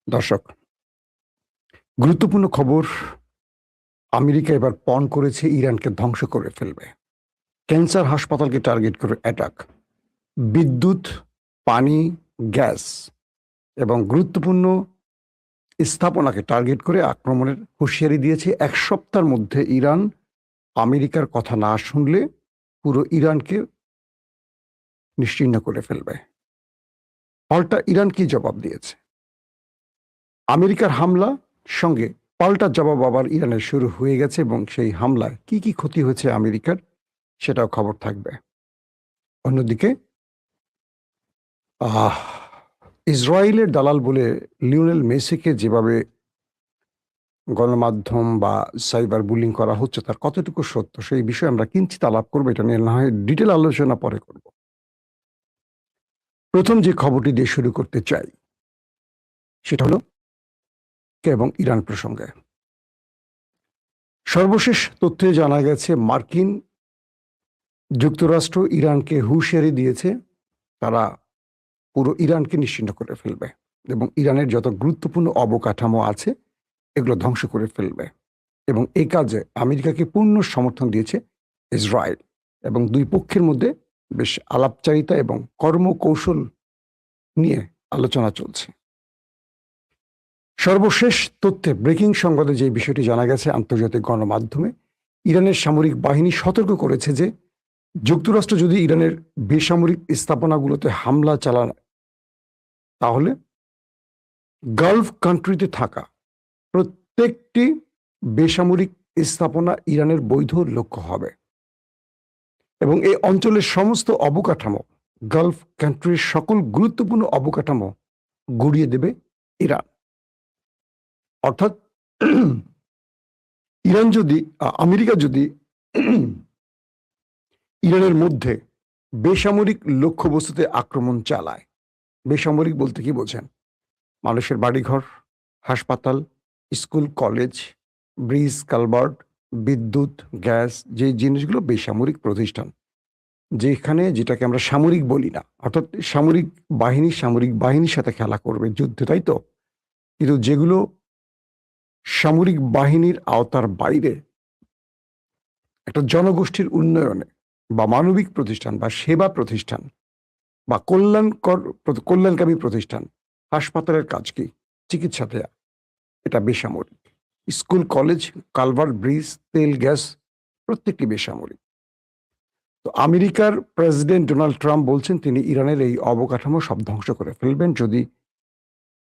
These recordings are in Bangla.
দর্শক, গুরুত্বপূর্ণ খবর। আমেরিকা এবার পণ করেছে ইরানকে ধ্বংস করে ফেলবে। ক্যান্সার হাসপাতালকে টার্গেট করে অ্যাটাক, বিদ্যুৎ, পানি, গ্যাস এবং গুরুত্বপূর্ণ স্থাপনাকে টার্গেট করে আক্রমণের হুঁশিয়ারি দিয়েছে। এক সপ্তাহের মধ্যে ইরান আমেরিকার কথা না শুনলে পুরো ইরানকে নিশ্চিহ্ন করে ফেলবে। পাল্টা ইরান কি জবাব দিয়েছে? আমেরিকার হামলা সঙ্গে পাল্টা জবাব আবার ইরানের শুরু হয়ে গেছে এবং সেই হামলায় কি কি ক্ষতি হয়েছে আমেরিকার, সেটাও খবর থাকবে। অন্যদিকে আহ ইসরায়েলের দালাল বলে লিওনেল মেসিকে যেভাবে গণমাধ্যম বা সাইবার বুলিং করা হচ্ছে, তার কতটুকু সত্য সেই বিষয়ে আমরা কিঞ্চিত আলাপ করবো। এটা নিয়ে না হয় ডিটেল আলোচনা পরে করব। প্রথম যে খবরটি দিয়ে শুরু করতে চাই সেটা হলো এবং ইরান প্রসঙ্গে সর্বশেষ তথ্যে জানা গেছে মার্কিন যুক্তরাষ্ট্র ইরানকে হুঁশিয়ারি দিয়েছে তারা পুরো ইরানকে নিশ্চিহ্ন করে ফেলবে এবং ইরানের যত গুরুত্বপূর্ণ অবকাঠামো আছে এগুলো ধ্বংস করে ফেলবে। এবং এই কাজে আমেরিকাকে পূর্ণ সমর্থন দিয়েছে ইসরায়েল এবং দুই পক্ষের মধ্যে বেশ আলাপচারিতা এবং কর্মকৌশল নিয়ে আলোচনা চলছে। সর্বশেষ তথ্যে ব্রেকিং সংবাদে যে বিষয়টি জানা গেছে, আন্তর্জাতিক গণমাধ্যমে ইরানের সামরিক বাহিনী সতর্ক করেছে যে যুক্তরাষ্ট্র যদি ইরানের বেসামরিক স্থাপনাগুলোতে হামলা চালায় তাহলে গালফ কান্ট্রিতে থাকা প্রত্যেকটি বেসামরিক স্থাপনা ইরানের বৈধ লক্ষ্য হবে এবং এই অঞ্চলের সমস্ত অবকাঠামো, গালফ কান্ট্রির সকল গুরুত্বপূর্ণ অবকাঠামো গুড়িয়ে দেবে ইরান। অর্থাৎ ইরান যদি আমেরিকা যদি ইরানের মধ্যে বেসামরিক লক্ষ্যবস্তুতে আক্রমণ চালায়, বেসামরিক বলতে কি বোঝেন? মানুষের বাড়িঘর, হাসপাতাল, স্কুল, কলেজ, ব্রিজ, কালভার্ট, বিদ্যুৎ, গ্যাস, যে জিনিসগুলো বেসামরিক প্রতিষ্ঠান, যেখানে যেটাকে আমরা সামরিক বলি না, অর্থাৎ সামরিক বাহিনীর সাথে খেলা করবে যুদ্ধে, তাই তো? কিন্তু যেগুলো সামরিক বাহিনীর আওতার বাইরে একটা জনগোষ্ঠীর উন্নয়নে বা মানবিক প্রতিষ্ঠান বা সেবা প্রতিষ্ঠান বা কল্যাণকামী প্রতিষ্ঠান, হাসপাতালের কাজ কি? চিকিৎসা দেয়া, এটা বেসামরিক। স্কুল, কলেজ, কালভার্ট, ব্রিজ, তেল, গ্যাস প্রত্যেকটি বেসামরিক। তো আমেরিকার প্রেসিডেন্ট ডোনাল্ড ট্রাম্প বলছেন তিনি ইরানের এই অবকাঠামো সব ধ্বংস করে ফেলবেন, যদি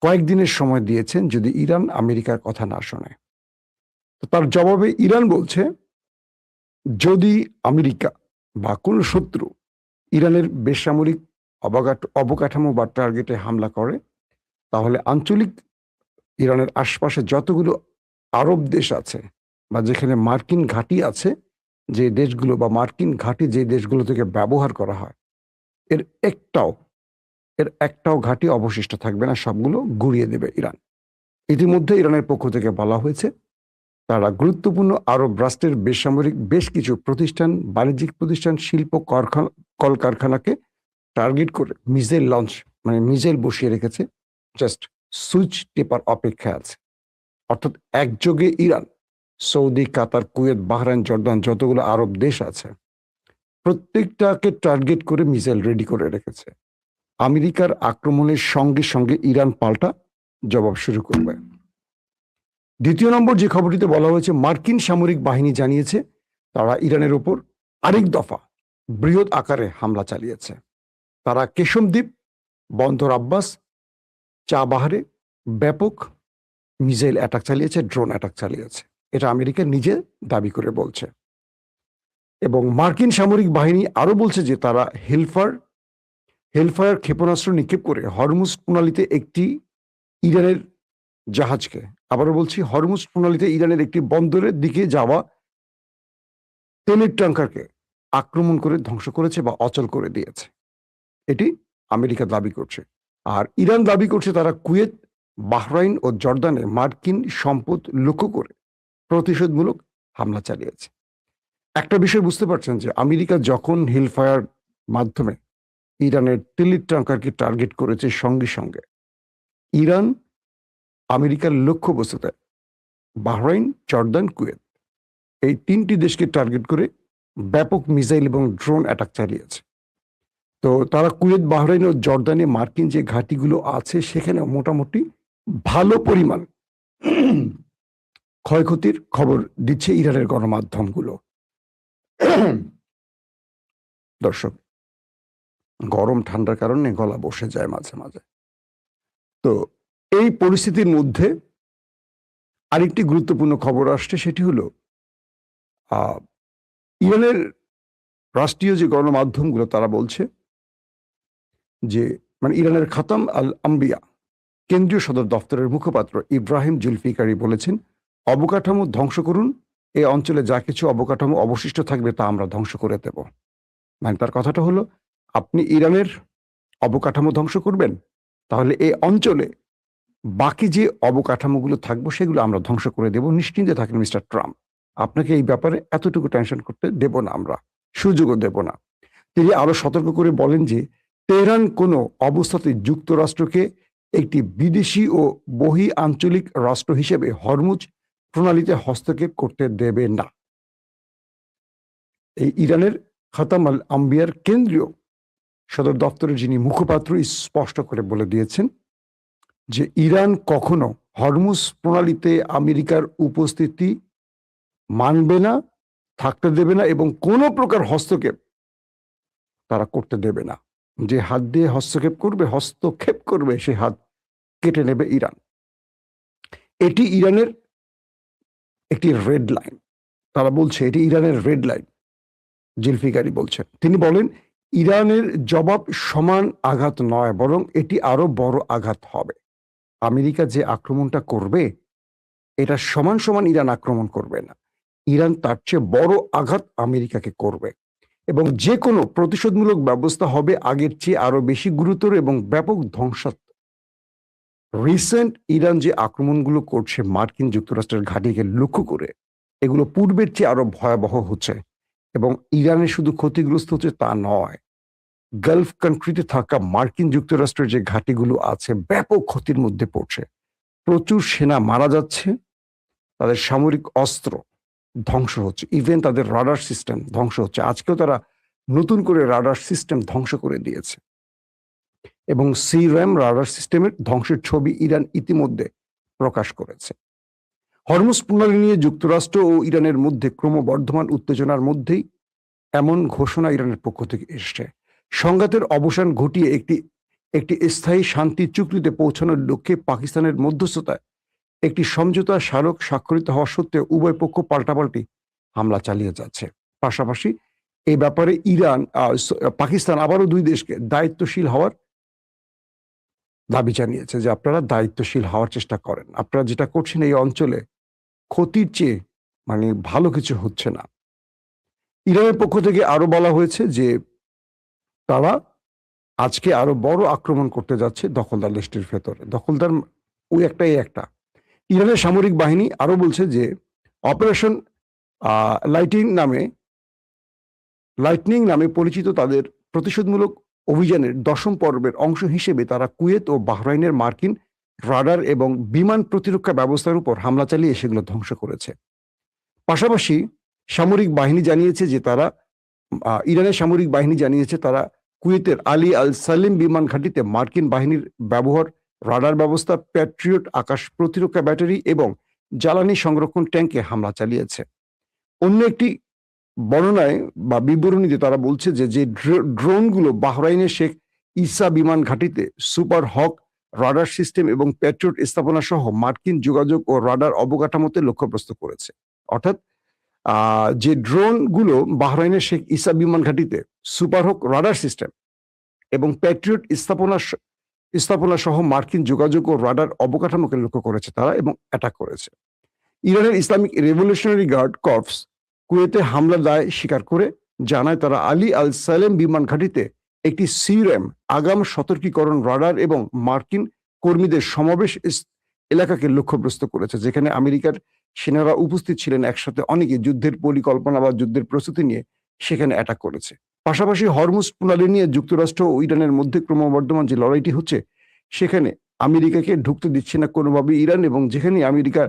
কয়েকদিনের সময় দিয়েছেন, যদি ইরান আমেরিকার কথা না শোনে। তো তার জবাবে ইরান বলছে যদি আমেরিকা বা কোনো শত্রু ইরানের বেসামরিক অবকাঠামো বা টার্গেটে হামলা করে তাহলে আঞ্চলিক ইরানের আশপাশে যতগুলো আরব দেশ আছে বা যেখানে মার্কিন ঘাঁটি আছে, যে দেশগুলো বা মার্কিন ঘাঁটি যে দেশগুলো থেকে ব্যবহার করা হয়, এর একটাও ঘাঁটি অবশিষ্ট থাকবে না, সবগুলো গুড়িয়ে দেবে ইরান। ইতিমধ্যে ইরানের পক্ষ থেকে বলা হয়েছে তারা গুরুত্বপূর্ণ আরব রাষ্ট্রের বেসামরিক বেশ কিছু প্রতিষ্ঠান, বাণিজ্যিক প্রতিষ্ঠান, শিল্প কলকারখানাকে টার্গেট করে মিসাইল লঞ্চ, মানে মিসাইল বসিয়ে রেখেছে, জাস্ট সুইচ টেপার অপেক্ষা আছে। অর্থাৎ একযোগে ইরান, সৌদি, কাতার, কুয়েত, বাহরাইন, জর্দান, যতগুলো আরব দেশ আছে প্রত্যেকটাকে টার্গেট করে মিসাইল রেডি করে রেখেছে। আমেরিকার আক্রমণের সঙ্গে সঙ্গে ইরান পাল্টা জবাব শুরু করবে। দ্বিতীয় নম্বর যে খবরটিতে বলা হয়েছে, মার্কিন সামরিক বাহিনী জানিয়েছে তারা ইরানের ওপর আরেক দফা বৃহৎ আকারে হামলা চালিয়েছে। তারা কেশম দ্বীপ, বন্দর আব্বাস, চাবাহারে ব্যাপক মিসাইল অ্যাটাক চালিয়েছে, ড্রোন অ্যাটাক চালিয়েছে। এটা আমেরিকা নিজে দাবি করে বলছে। এবং মার্কিন সামরিক বাহিনী আরো বলছে যে তারা হেলফায়ার ক্ষেপণাস্ত্র নিক্ষেপ করে হরমুজ প্রণালীতে একটি ইরানের জাহাজকে, আবারও বলছি, হরমুজ প্রণালীতে ইরানের একটি বন্দরের দিকে যাওয়া তেলের ট্যাঙ্কারকে আক্রমণ করে ধ্বংস করেছে বা অচল করে দিয়েছে। এটি আমেরিকা দাবি করছে। আর ইরান দাবি করছে তারা কুয়েত, বাহরাইন ও জর্দানে মার্কিন সম্পদ লক্ষ্য করে প্রতিশোধমূলক হামলা চালিয়েছে। একটা বিষয় বুঝতে পারছেন যে আমেরিকা যখন হিলফায়ার মাধ্যমে ইরানের তেলের ট্যাঙ্কারকে টার্গেট করেছে, সঙ্গে সঙ্গে ইরান আমেরিকার লক্ষ্যবস্তুতে বাহরাইন, জর্দান, কুয়েত এই 3টি দেশকে টার্গেট করে ব্যাপক মিসাইল এবং ড্রোন অ্যাটাক চালিয়েছে। তো তারা কুয়েত, বাহরাইন ও জর্দানে মার্কিন যে ঘাঁটিগুলো আছে সেখানে মোটামুটি ভালো পরিমাণ ক্ষয়ক্ষতির খবর দিচ্ছে ইরানের গণমাধ্যমগুলো। দর্শক, গরম ঠান্ডার কারণে গলা বসে যায় মাঝে মাঝে। তো এই পরিস্থিতির মধ্যে আরেকটি গুরুত্বপূর্ণ খবর আসছে, সেটি হলো ইরানের রাষ্ট্রীয় যে গণমাধ্যমগুলো তারা বলছে যে ইরানের খাতাম আল আম্বিয়া কেন্দ্রীয় সদর দপ্তরের মুখপাত্র ইব্রাহিম জুলফিকারি বলেছেন, অবকাঠামো ধ্বংস করুন, এই অঞ্চলে যা কিছু অবকাঠামো অবশিষ্ট থাকবে তা আমরা ধ্বংস করে দেব। তার কথাটা হলো, আপনি ইরানের অবকাঠামো ধ্বংস করবেন, তাহলে এই অঞ্চলে বাকি যে অবকাঠামোগুলো থাকবো সেগুলো আমরা ধ্বংস করে দেব। নিশ্চিন্তে থাকেন মিস্টার ট্রাম্প, আপনাকে এই ব্যাপারে এতটুকু টেনশন করতে দেব না, আমরা সুযোগও দেব না। তিনি আরো সতর্ক করে বলেন যে তেহরান কোনো অবস্থাতে যুক্তরাষ্ট্রকে একটি বিদেশি ও বহি আঞ্চলিক রাষ্ট্র হিসেবে হরমুজ প্রণালীতে হস্তক্ষেপ করতে দেবে না। এই ইরানের খাতাম আল আম্বিয়ার কেন্দ্রীয় সদর দপ্তরের যিনি মুখপাত্র স্পষ্ট করে বলে দিয়েছেন যে ইরান কখনো হরমুজ প্রণালীতে আমেরিকার উপস্থিতি মানবে না, থাকতে দেবে না এবং কোনো প্রকার হস্তক্ষেপ তারা করতে দেবে না। যে হাত দিয়ে হস্তক্ষেপ করবে সে হাত কেটে নেবে ইরান। এটি ইরানের একটি রেড লাইন, তারা বলছে এটি ইরানের রেড লাইন। জুলফিকারি বলছেন, তিনি বলেন ইরানের জবাব সমান আঘাত নয়, বরং এটি আরো বড় আঘাত হবে। আমেরিকা যে আক্রমণটা করবে এটা সমান সমান ইরান আক্রমণ করবে না, ইরান তার চেয়ে বড় আঘাত আমেরিকাকে করবে এবং যে কোনো প্রতিশোধমূলক ব্যবস্থা হবে আগের চেয়ে আরো বেশি গুরুতর এবং ব্যাপক ধ্বংসাত্মক। রিসেন্ট ইরান যে আক্রমণগুলো করছে মার্কিন যুক্তরাষ্ট্রের ঘাঁটিকে লক্ষ্য করে, এগুলো পূর্বের চেয়ে আরো ভয়াবহ হচ্ছে এবং ইরানে শুধু ক্ষতিগ্রস্ত হচ্ছে তা নয়, গালফ কান্ট্রিতে থাকা মার্কিন যুক্তরাষ্ট্রের যে ঘাঁটিগুলো আছে ব্যাপক ক্ষতির মধ্যে পড়ছে। প্রচুর সেনা মারা যাচ্ছে, তাদের সামরিক অস্ত্র ধ্বংস হচ্ছে, ইভেন তাদের রাডার সিস্টেম ধ্বংস হচ্ছে। আজকেও তারা নতুন করে রাডার সিস্টেম ধ্বংস করে দিয়েছে এবং সিরাম রাডার সিস্টেমের ধ্বংসের ছবি ইরান ইতিমধ্যে প্রকাশ করেছে। হরমুজ প্রণালী নিয়ে যুক্তরাষ্ট্র ও ইরানের মধ্যে ক্রমবর্ধমান উত্তেজনার মধ্যেই এমন ঘোষণা ইরানের পক্ষ থেকে এসছে। সংঘাতের অবসান ঘটিয়ে একটি স্থায়ী শান্তি চুক্তিতে পৌঁছানোর লক্ষ্যে পাকিস্তানের মধ্যস্থতায় একটি সমঝোতা স্মারক স্বাক্ষরিত হওয়া সত্ত্বেও উভয় পক্ষ পাল্টাপাল্টি হামলা চালিয়ে যাচ্ছে। পাশাপাশি এই ব্যাপারে পাকিস্তান আবারও দুই দেশকে দায়িত্বশীল হওয়ার দাবি জানিয়েছে যে আপনারা দায়িত্বশীল হওয়ার চেষ্টা করেন, আপনারা যেটা করছেন এই অঞ্চলে ক্ষতির চেয়ে ভালো কিছু হচ্ছে না। ইরানের পক্ষ থেকে আরো বলা হয়েছে যে তারা আজকে আরো বড় আক্রমণ করতে যাচ্ছে দখলদার দেশটির ভেতরে। দখলদার ওই একটাই একটা। ইরানের সামরিক বাহিনী আরো বলছে যে অপারেশন লাইটনিং নামে পরিচিত তাদের প্রতিশোধমূলক অভিযানের 10ম পর্বের অংশ হিসেবে তারা কুয়েত ও বাহরাইনের মার্কিন রাডার এবং বিমান প্রতিরক্ষা ব্যবস্থার উপর হামলা চালিয়ে সেগুলো ধ্বংস করেছে। পাশাপাশি ইরানের সামরিক বাহিনী জানিয়েছে তারা কুয়েতের আলী আল সালিম বিমান ঘাঁটিতে মার্কিন বাহিনীর ব্যবহার রাডার ব্যবস্থা, প্যাট্রিয়ট আকাশ প্রতিরক্ষা ব্যাটারি এবং জ্বালানি সংরক্ষণ ট্যাঙ্কে হামলা চালিয়েছে। অন্য একটি বর্ণনায় বা বিবরণীতে তারা বলছে যে ড্রোনগুলো বাহরাইনের শেখ ইসা বিমান ঘাঁটিতে সুপার হক রাডার সিস্টেম এবং প্যাট্রিয়ট স্থাপনা সহ মার্কিন যোগাযোগ ও রাডার অবকাঠামোতে লক্ষ্যগ্রস্ত করেছে। অর্থাৎ যে ড্রোনগুলো বাহরাইনের শেখ ইসা বিমান ঘাঁটিতে সুপার হক রাডার সিস্টেম এবং প্যাট্রিয়ট স্থাপনা সহ মার্কিন যোগাযোগ ও রাডার অবকাঠামোকে লক্ষ্য করেছে তারা এবং অ্যাটাক করেছে। ইরানের ইসলামিক রেভলিউশনারি গার্ড কর্পস কুয়েতে হামলার দায় স্বীকার করে জানায় তারা আলী আল সালেম বিমান ঘাঁটিতে একটি সিরাম আগাম সতর্কীকরণ রাডার এবং মার্কিন কর্মীদের সমাবেশ এলাকাকে লক্ষ্যগ্রস্ত করেছে, যেখানে আমেরিকার সেনারা উপস্থিত ছিলেন একসাথে, অনেকে যুদ্ধের পরিকল্পনা বা যুদ্ধের প্রস্তুতি নিয়ে সেখানে অ্যাটাক করেছে। পাশাপাশি হরমুজ প্রণালী নিয়ে যুক্তরাষ্ট্র ও ইরানের মধ্যে ক্রমবর্ধমান যে লড়াইটি হচ্ছে সেখানে আমেরিকাকে ঢুকতে দিচ্ছে না কোনোভাবে ইরান, এবং যেখানে আমেরিকা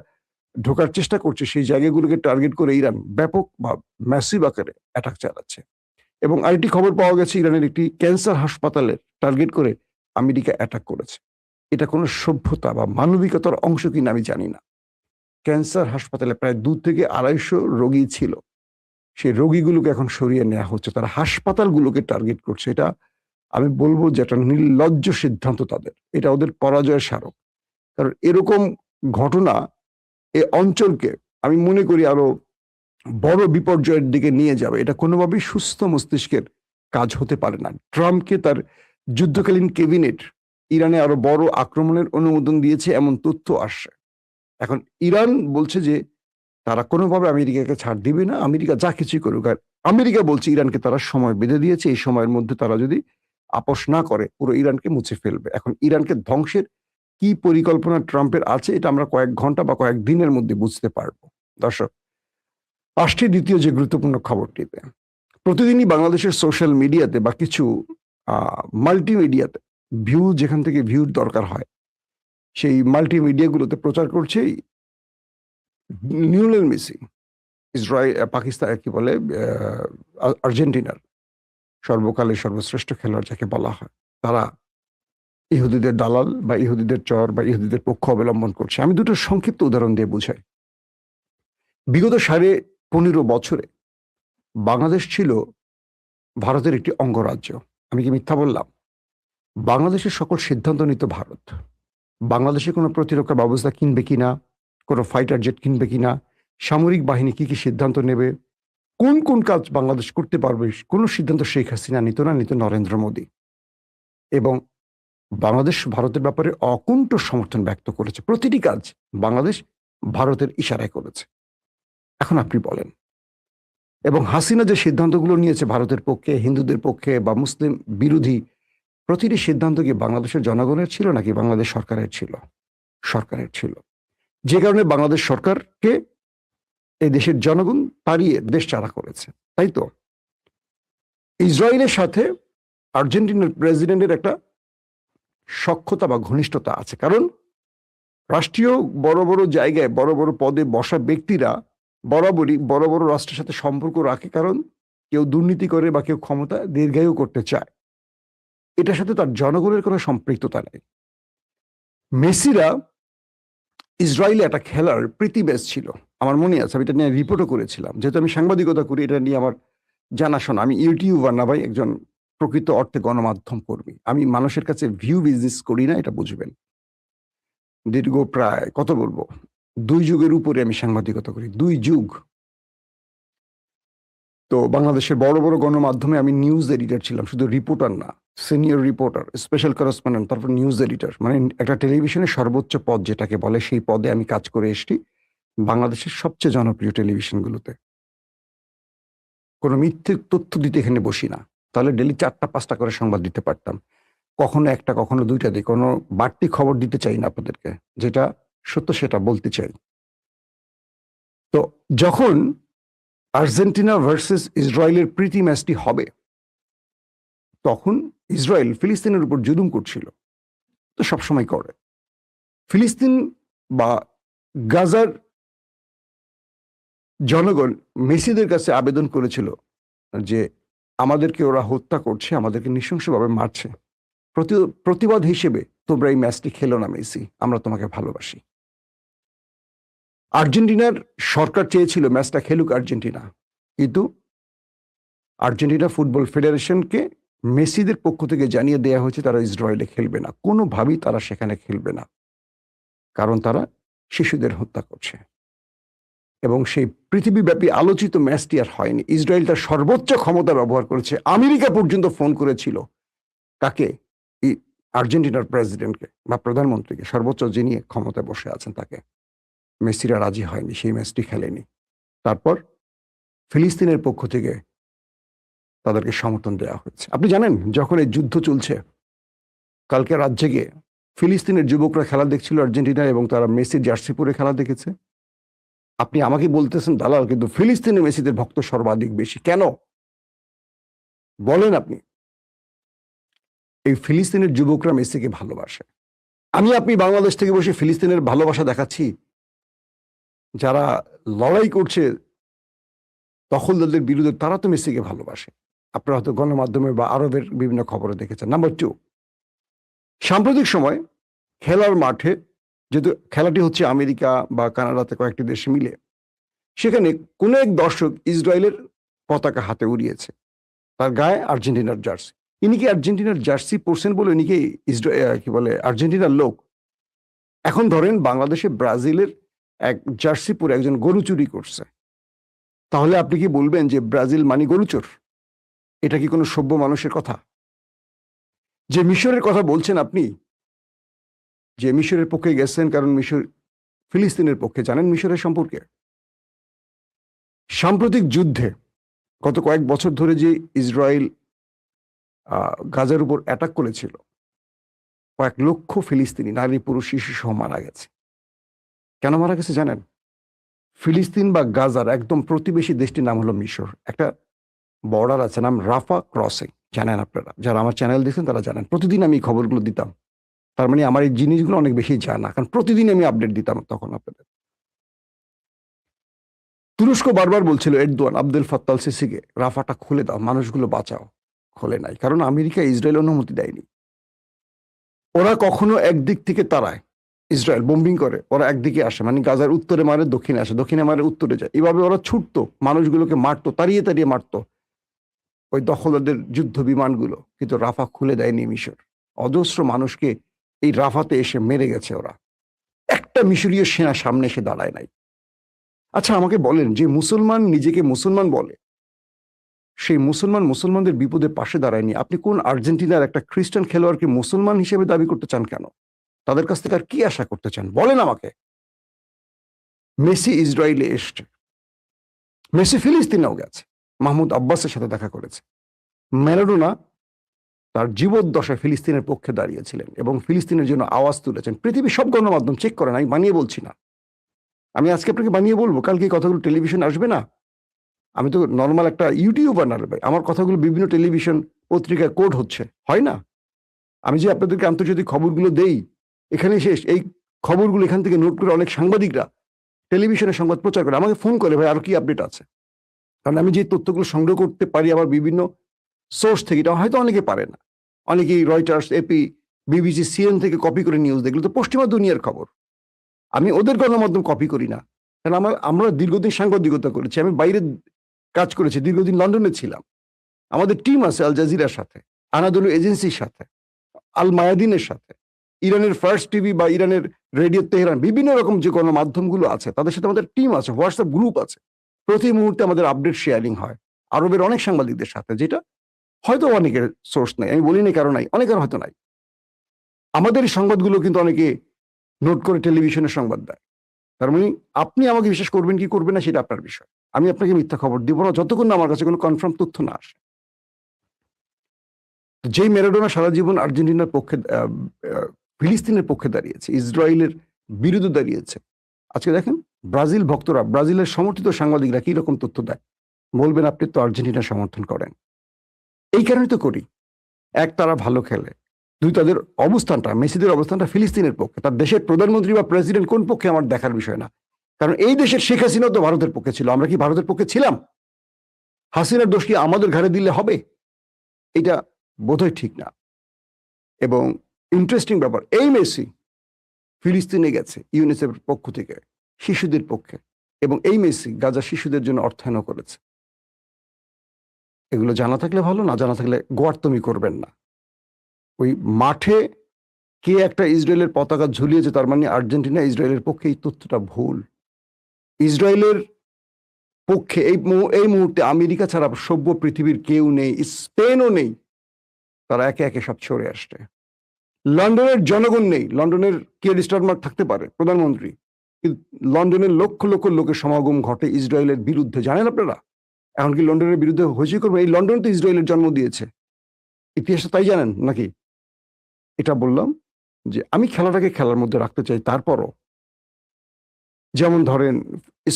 ঢোকার চেষ্টা করছে সেই জায়গাগুলোকে টার্গেট করে ইরান ব্যাপক বা ম্যাসিভ আকারে অ্যাটাক চালাচ্ছে। এবং আরেকটি খবর পাওয়া গেছে, ইরানের একটি ক্যান্সার হাসপাতালে টার্গেট করে আমেরিকা অ্যাটাক করেছে। এটা কোনো সভ্যতা বা মানবিকতার অংশ কিনা আমি জানি না। ক্যান্সার হাসপাতালে প্রায় 200-250 রোগী ছিল, সেই রোগীগুলোকে এখন সরিয়ে নেওয়া হচ্ছে, তারা হাসপাতালগুলোকে টার্গেট করছে। এটা আমি বলবো যে একটা নির্লজ্জ সিদ্ধান্ত তাদের, এটা ওদের পরাজয়ের স্মারক। কারণ এরকম ঘটনা এই অঞ্চলকে আমি মনে করি আরো বড় বিপর্যয়ের দিকে নিয়ে যাবে। এটা কোনোভাবেই সুস্থ মস্তিষ্কের কাজ হতে পারে না। ট্রাম্পকে তার যুদ্ধকালীন ক্যাবিনেট ইরানে আরো বড় আক্রমণের অনুমোদন দিয়েছে এমন তথ্য আসছে। এখন ইরান বলছে যে তারা কোনোভাবে আমেরিকাকে ছাড় দিবে না, আমেরিকা যা কিছুই করুক। আর আমেরিকা বলছে ইরানকে তারা সময় বেঁধে দিয়েছে, এই সময়ের মধ্যে তারা যদি আপোষ না করে পুরো ইরানকে মুছে ফেলবে। এখন ইরানকে ধ্বংসের কি পরিকল্পনা ট্রাম্পের আছে এটা আমরা কয়েক ঘন্টা বা কয়েক দিনের মধ্যে বুঝতে পারবো। দর্শক, আসছে দ্বিতীয় যে গুরুত্বপূর্ণ খবরটিতে, প্রতিদিনই বাংলাদেশের সোশ্যাল মিডিয়াতে বা কিছু মাল্টিমিডিয়াতে যেখান থেকে ভিউর দরকার হয় সেই মাল্টিমিডিয়াগুলোতে প্রচার করছে লিওনেল মেসি, ইসরায়েল পাকিস্তান কি বলে আর্জেন্টিনার সর্বকালের সর্বশ্রেষ্ঠ খেলোয়াড় যাকে বলা হয়, তারা ইহুদিদের দালাল বা ইহুদিদের চর বা ইহুদিদের পক্ষ অবলম্বন করছে। আমি দুটো সংক্ষিপ্ত উদাহরণ দিয়ে বুঝাই। বিগত 15.5 বছরে বাংলাদেশ ছিল ভারতের একটি অঙ্গরাজ্য। আমি কি মিথ্যা বললাম? বাংলাদেশের সকল সিদ্ধান্ত নিত ভারত। বাংলাদেশে কোনো প্রতিরক্ষা ব্যবস্থা কিনবে কিনা, কোনো ফাইটার জেট কিনবে কিনা, সামরিক বাহিনী কি কি সিদ্ধান্ত নেবে, কোন কোন কাজ বাংলাদেশ করতে পারবে, কোনো সিদ্ধান্ত শেখ হাসিনা নিত না, নিত নরেন্দ্র মোদী। এবং বাংলাদেশ ভারতের ব্যাপারে অকুণ্ঠ সমর্থন ব্যক্ত করেছে। প্রতিটি কাজ বাংলাদেশ ভারতের ইশারায় করেছে। এখন আপনি বলেন, এবং হাসিনা যে সিদ্ধান্তগুলো নিয়েছে ভারতের পক্ষে, হিন্দুদের পক্ষে বা মুসলিম বিরোধী, প্রতিটি সিদ্ধান্ত কি বাংলাদেশের জনগণের ছিল নাকি বাংলাদেশ সরকারের ছিল? সরকারের ছিল। যে কারণে বাংলাদেশ সরকারকে এই দেশের জনগণ তাড়িয়ে দেশ ছাড়া করেছে, তাই তো? ইসরায়েলের সাথে আর্জেন্টিনার প্রেসিডেন্টের একটা সখ্যতা বা ঘনিষ্ঠতা আছে, কারণ রাষ্ট্রীয় বড় বড় জায়গায় বড় বড় পদে বসা ব্যক্তিরা বরাবরই বড় বড় রাষ্ট্রের সাথে সম্পর্ক রাখে, কারণ কেউ দুর্নীতি করে বা কেউ ক্ষমতা দীর্ঘায়ু করতে চায়। এটার সাথে তার জনগণের কোনো সম্পৃক্ততা নেই। মেসিরা ইসরায়েলে একটা খেলার প্রীতি ম্যাচ ছিল, আমার মনে আছে, আমি এটা নিয়ে রিপোর্টও করেছিলাম। যেহেতু আমি সাংবাদিকতা করি, এটা নিয়ে আমার জানাশোনা। আমি ইউটিউবার না ভাই, একজন প্রকৃত অর্থে গণমাধ্যম কর্মী। আমি মানুষের কাছে ভিউ বিজনেস করি না, এটা বুঝবেন। দীর্ঘ প্রায় কত বলবো 2 যুগের উপরে আমি সাংবাদিকতা করি, 2 যুগ। তো বাংলাদেশের বড় বড় গণমাধ্যমে আমি নিউজ এডিটর ছিলাম, শুধু রিপোর্টার না, সিনিয়র রিপোর্টার, স্পেশাল করেসপন্ডেন্ট, তারপর নিউজ এডিটর, মানে একটা টেলিভিশনের সর্বোচ্চ পদ যেটাকে বলে, সেই পদে আমি কাজ করে এসেছি বাংলাদেশের সবচেয়ে জনপ্রিয় টেলিভিশনগুলোতে। কোনো মিথ্যে তথ্য দিতে এখানে বসি না, তাহলে ডেলি 4টা-5টা করে সংবাদ দিতে পারতাম। কখনো একটা, কখনো 2টা দিই। কোনো বাড়তি খবর দিতে চাই না আপনাদেরকে, যেটা সত্য সেটা বলতে চাই। তো যখন আর্জেন্টিনা ভার্সেস ইসরায়েলের প্রীতি ম্যাচটি হবে, তখন ইসরায়েল ফিলিস্তিনের উপর জুলুম করছিল, তো সবসময় করে। ফিলিস্তিন বা গাজার জনগণ মেসিদের কাছে আবেদন করেছিল যে আমাদেরকে ওরা হত্যা করছে, আমাদেরকে নৃশংসভাবে মারছে, প্রতিবাদ হিসেবে তোমরা এই ম্যাচটি খেলো না মেসি, আমরা তোমাকে ভালোবাসি। আর্জেন্টিনার সরকার চেয়েছিল ম্যাচটা খেলুক আর্জেন্টিনা, কিন্তু আর্জেন্টিনা ফুটবল ফেডারেশনকে মেসিদের পক্ষ থেকে জানিয়ে দেওয়া হয়েছে তারা ইসরায়েলে খেলবে না, কোনোভাবেই তারা সেখানে খেলবে না, কারণ তারা শিশুদের হত্যা করছে। এবং সেই পৃথিবীব্যাপী আলোচিত ম্যাচটি আর হয়নি। ইসরায়েল তার সর্বোচ্চ ক্ষমতা ব্যবহার করেছে, আমেরিকা পর্যন্ত ফোন করেছিল কাকে? আর্জেন্টিনার প্রেসিডেন্টকে বা প্রধানমন্ত্রীকে, সর্বোচ্চ যিনি ক্ষমতায় বসে আছেন তাকে। মেসিরা রাজি হয়নি, সেই ম্যাচটি খেলেনি। তারপর ফিলিস্তিনের পক্ষ থেকে তাদেরকে সমর্থন দেওয়া হয়েছে। আপনি জানেন, যখন এই যুদ্ধ চলছে, কালকে রাত জেগে ফিলিস্তিনের যুবকরা খেলা দেখছিল আর্জেন্টিনা, এবং তারা মেসির জার্সি পরে খেলা দেখেছে। আপনি আমাকে বলতেছেন দালাল, কিন্তু ফিলিস্তিনে মেসিদের ভক্ত সর্বাধিক বেশি। কেন বলেন আপনি? এই ফিলিস্তিনের যুবকরা মেসিকে ভালোবাসে, আপনি বাংলাদেশ থেকে বসে ফিলিস্তিনের ভালোবাসা দেখাচ্ছি, যারা লড়াই করছে দখলদারদের বিরুদ্ধে, তারা তো মেসিকে ভালোবাসে। আপনারা হয়তো গণমাধ্যমে বা আরবের বিভিন্ন খবরে দেখেছেন। নাম্বার 2, সাম্প্রতিক সময় খেলার মাঠে, যেহেতু খেলাটি হচ্ছে আমেরিকা বা কানাডাতে কয়েকটি দেশ মিলে, সেখানে কোন এক দর্শক ইসরায়েলের পতাকা হাতে উড়িয়েছে, তার গায়ে আর্জেন্টিনার জার্সি। ইনি কি আর্জেন্টিনার জার্সি পরছেন বলে ইনি কি কি বলে আর্জেন্টিনার লোক? এখন ধরেন বাংলাদেশে ব্রাজিলের এক জার্সি পরে একজন গরু চুরি করছে, তাহলে আপনি কি বলবেন যে ব্রাজিল মানে গরুচোর? এটা কি কোনো সভ্য মানুষের কথা? যে মিশরের কথা বলছেন আপনি, যে মিশরের পক্ষে গেছেন কারণ মিশর ফিলিস্তিনের পক্ষে, জানেন মিশরের সম্পর্কে? সাম্প্রতিক যুদ্ধে গত কয়েক বছর ধরে যে ইসরায়েল গাজার উপর অ্যাটাক করেছিল, কয়েক লক্ষ ফিলিস্তিনি নারী পুরুষ শিশু সহ মারা গেছে। কেন মারা গেছে জানেন? ফিলিস্তিন বা গাজার একদম প্রতিবেশী দেশটির নাম হলো মিশর। একটা বর্ডার আছে, নাম রাফা ক্রসিং। জানেন আপনারা, যারা আমার চ্যানেল দেখছেন তারা জানেন। প্রতিদিন আমি এই খবরগুলো দিতাম। তার মানে আমার এই জিনিসগুলো অনেক বেশি জানা, কারণ প্রতিদিন আমি আপডেট দিতাম তখন আপনাদের। তুরস্ক বারবার বলছিল এরদোয়ান আব্দুল ফাত্তাল সিসিকে, রাফাটা খুলে দাও, মানুষগুলো বাঁচাও। খোলে নাই, কারণ আমেরিকা ইসরায়েল অনুমতি দেয়নি। ওরা কখনো একদিক থেকে তাড়ায়, ইসরায়েল বোম্বিং করে, ওরা একদিকে আসে, মানে গাজার উত্তরে মারে দক্ষিণে আসে, দক্ষিণে মারে উত্তরে যায়, এভাবে ওরা ছুটতো, মানুষগুলোকে মারতো, তাড়িয়ে তাড়িয়ে মারতো ওই দখলদারদের যুদ্ধ বিমানগুলো। কিন্তু রাফা খুলে দেয়নি মিশর। অজস্র মানুষকে এই রাফাতে এসে মেরে গেছে ওরা। একটা মিশরীয় সেনা সামনে এসে দাঁড়ায় নাই। আচ্ছা আমাকে বলেন, যে মুসলমান নিজেকে মুসলমান বলে, সেই মুসলমানদের বিপদে পাশে দাঁড়ায়নি, আপনি কোন আর্জেন্টিনার একটা খ্রিস্টান খেলোয়াড়কে মুসলমান হিসেবে দাবি করতে চান কেন? তাদের কাছ থেকে আর কি আশা করতে চান বলেন আমাকে? মেসি ইসরায়েলে এসছে, মেসি ফিলিস্তিনেও গেছে, মাহমুদ আব্বাসের সাথে দেখা করেছে। ম্যারাডোনা তার জীবদ্দশায় ফিলিস্তিনের পক্ষে দাঁড়িয়েছিলেন এবং ফিলিস্তিনের জন্য আওয়াজ তুলেছেন। পৃথিবীর সব গণমাধ্যম চেক করেন, আমি বানিয়ে বলছি না। আমি আজকে আপনাকে বানিয়ে বলবো, কালকে এই কথাগুলো টেলিভিশন আসবে না। আমি তো নর্মাল একটা ইউটিউবার না রে ভাই, আমার কথাগুলো বিভিন্ন টেলিভিশন পত্রিকায় কোড হচ্ছে, হয় না? আমি যে আপনাদেরকে আন্তর্জাতিক খবরগুলো দেই, এখানে শেষ। এই খবরগুলো এখান থেকে নোট করে অনেক সাংবাদিকরা টেলিভিশনে সংবাদ প্রচার করে, আমাকে ফোন করে, ভাই আরো কি আপডেট আছে। কারণ আমি যে তথ্যগুলো সংগ্রহ করতে পারি আমার বিভিন্ন সোর্স থেকে, এটা হয়তো অনেকে পারে না। অনেকেই রয়টার্স, এপি, বিবিসি, সিএন থেকে কপি করে নিউজ দেখলো, তো পশ্চিমা দুনিয়ার খবর। আমি ওদের গণমাধ্যম কপি করি না, কারণ আমরা দীর্ঘদিন সাংবাদিকতা করেছি, আমি বাইরে কাজ করেছি, দীর্ঘদিন লন্ডনে ছিলাম। আমাদের টিম আছে আল জাজিরার সাথে, আনাদুলু এজেন্সির সাথে, আল মায়াদিনের সাথে, ইরানের ফার্স্ট টিভি বা ইরানের রেডিও তেহরান, বিভিন্ন রকম যে গণমাধ্যমগুলো আছে তাদের সাথে আমাদের টিম আছে, হোয়াটসঅ্যাপ গ্রুপ আছে। প্রতি মুহূর্তে আমাদের আপডেট শেয়ারিং হয় আরবের অনেক সাংবাদিকদের সাথে, যেটা হয়তো অনেকের সোর্স নেই, আমি বলিনি কারো নাই, অনেকের হয়তো নাই। আমাদের এই সংবাদগুলো কিন্তু অনেকে নোট করে টেলিভিশনে সংবাদ দেয়। তার মানে আপনি আমাকে বিশ্বাস করবেন কি করবেন না সেটা আপনার বিষয়। আমি আপনাকে মিথ্যা খবর দিব না যতক্ষণ না আমার কাছে কোনো কনফার্ম তথ্য না আসে। যেই ম্যারাডোনা সারা জীবন আর্জেন্টিনার পক্ষে ফিলিস্তিনের পক্ষে দাঁড়িয়েছে, ইসরায়েলের বিরুদ্ধে দাঁড়িয়েছে, আজকে দেখেন ব্রাজিল ভক্তরা, ব্রাজিলের সমর্থিত সাংবাদিকরা কি রকম তথ্য দেয়। বলবেন আপনি তো আর্জেন্টিনা সমর্থন করেন। এই কারণে তো করি, এক তারা ভালো খেলে, দুই তাদের অবস্থানটা, মেসিদের অবস্থানটা ফিলিস্তিনের পক্ষে। তার দেশের প্রধানমন্ত্রী বা প্রেসিডেন্ট কোন পক্ষে আমার দেখার বিষয় না, কারণ এই দেশের শেখ হাসিনা তো ভারতের পক্ষে ছিল। আমরা কি ভারতের পক্ষে ছিলাম? হাসিনার দোষ কি আমাদের ঘাড়ে দিলে হবে? এটা বোধহয় ঠিক না। এবং ইন্টারেস্টিং ব্যাপার, এই মেসি ফিলিস্তিনে গেছে ইউনিসেফের পক্ষ থেকে শিশুদের পক্ষে, এবং এই মেসি গাজা শিশুদের জন্য অর্থায়নও করেছে। এগুলো জানা থাকলে ভালো, না জানা থাকলে গোয়ার্তমি করবেন না। ওই মাঠে কে একটা ইসরায়েলের পতাকা ঝুলিয়েছে তার মানে আর্জেন্টিনা ইসরায়েলের পক্ষে, এই তথ্যটা ভুল। ইসরায়েলের পক্ষে এই মুহূর্তে আমেরিকা ছাড়া সভ্য পৃথিবীর কেউ নেই, স্পেনও নেই। তারা একে একে সব সরে আসছে। লন্ডনের জনগণ নেই, লন্ডনের কিয়ার স্টারমার থাকতে পারে প্রধানমন্ত্রী, কিন্তু লন্ডনের লক্ষ লক্ষ লোকের সমাগম ঘটে ইসরায়েলের বিরুদ্ধে। জানেন আপনারা এখন কি লন্ডনের বিরুদ্ধে হইচই করবে? এই লন্ডন তো ইসরায়েলের জন্ম দিয়েছে, ইতিহাসটা তাই জানেন নাকি? এটা বললাম যে আমি খেলাটাকে খেলার মধ্যে রাখতে চাই। তারপরও যেমন ধরেন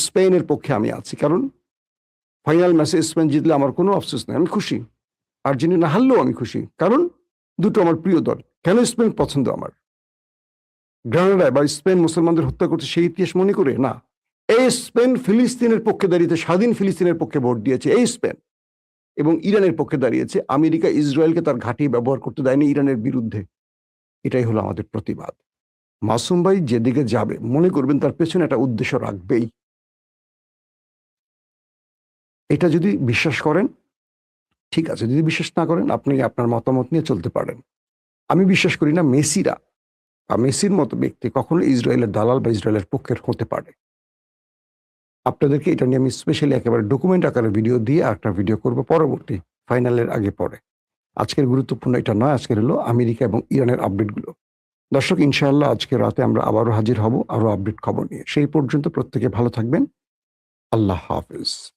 স্পেনের পক্ষে আমি আছি, কারণ ফাইনাল ম্যাচে স্পেন জিতলে আমার কোনো আফসোস নেই, আমি খুশি। আর্জেন্টিনা হারলেও আমি খুশি, কারণ দুটো আমার প্রিয় দল। কেন স্পেন পছন্দ আমার? গ্রানাডায় বা স্পেন মুসলমানদের হত্যা করছে সেই ইতিহাস মনে করে না। এই স্পেন ফিলিস্তিনের পক্ষে দাঁড়িয়েছে, স্বাধীন ফিলিস্তিনের পক্ষে ভোট দিয়েছে এই স্পেন, এবং ইরানের পক্ষে দাঁড়িয়েছে। আমেরিকা ইসরায়েলকে তার ঘাঁটি ব্যবহার করতে দেয়নি ইরানের বিরুদ্ধে। এটাই হলো আমাদের প্রতিবাদ। মাসুম ভাই যেদিকে যাবে মনে করবেন তার পেছনে একটা উদ্দেশ্য রাখবেই। এটা যদি বিশ্বাস করেন ঠিক আছে, যদি বিশ্বাস না করেন আপনি আপনার মতামত নিয়ে চলতে পারেন। আমি বিশ্বাস করি না মেসিরা বা মেসির মতো ব্যক্তি কখনো ইসরায়েলের দালাল বা ইসরায়েলের পক্ষের হতে পারে। আপনাদেরকে এটা নিয়ে আমি স্পেশালি একেবারে ডকুমেন্ট আকারে ভিডিও দিয়ে একটা ভিডিও করব পরবর্তী ফাইনালের আগে পরে। আজকের গুরুত্বপূর্ণ এটা নয়, আজকের হলো আমেরিকা এবং ইরানের আপডেটগুলো। দর্শক, ইনশাআল্লাহ আজকে রাতে আমরা আবারও হাজির হব আরো আপডেট খবর নিয়ে। সেই পর্যন্ত প্রত্যেকে ভালো থাকবেন। আল্লাহ হাফেজ।